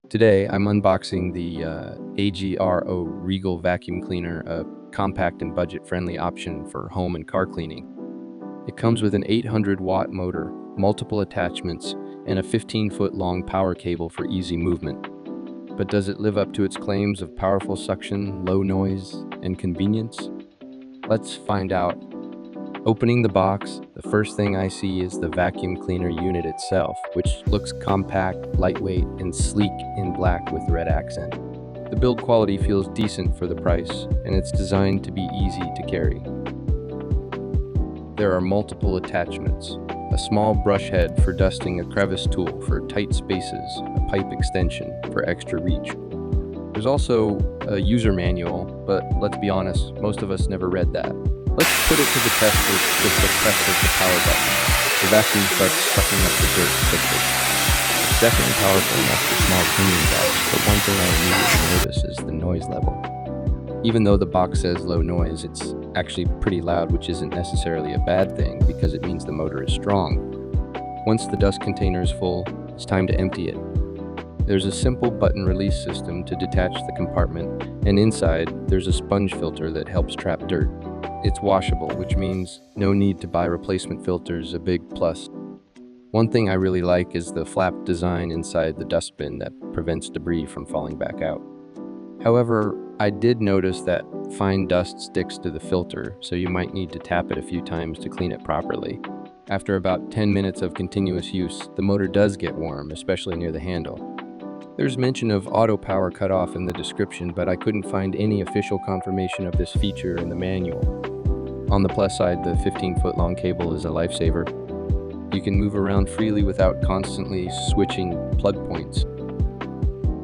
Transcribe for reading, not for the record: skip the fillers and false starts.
Today, I'm unboxing the AGARO Regal Vacuum Cleaner, a compact and budget-friendly option for home and car cleaning. It comes with an 800-watt motor, multiple attachments, and a 15-foot long power cable for easy movement. But does it live up to its claims of powerful suction, low noise, and convenience? Let's find out. Opening the box, the first thing I see is the vacuum cleaner unit itself, which looks compact, lightweight, and sleek in black with red accent. The build quality feels decent for the price, and it's designed to be easy to carry. There are multiple attachments: a small brush head for dusting, a crevice tool for tight spaces, a pipe extension for extra reach. There's also a user manual, but let's be honest, most of us never read that. Let's put it to the test with just the press of the power button. The vacuum starts sucking up the dirt quickly. It's definitely powerful enough for small cleaning jobs, but one thing I immediately notice is the noise level. Even though the box says low noise, it's actually pretty loud, which isn't necessarily a bad thing because it means the motor is strong. Once the dust container is full, it's time to empty it. There's a simple button release system to detach the compartment, and inside there's a sponge filter that helps trap dirt. It's washable, which means no need to buy replacement filters, a big plus. One thing I really like is the flap design inside the dustbin that prevents debris from falling back out. However, I did notice that fine dust sticks to the filter, so you might need to tap it a few times to clean it properly. After about 10 minutes of continuous use, the motor does get warm, especially near the handle. There's mention of auto power cutoff in the description, but I couldn't find any official confirmation of this feature in the manual. On the plus side, the 15-foot long cable is a lifesaver. You can move around freely without constantly switching plug points.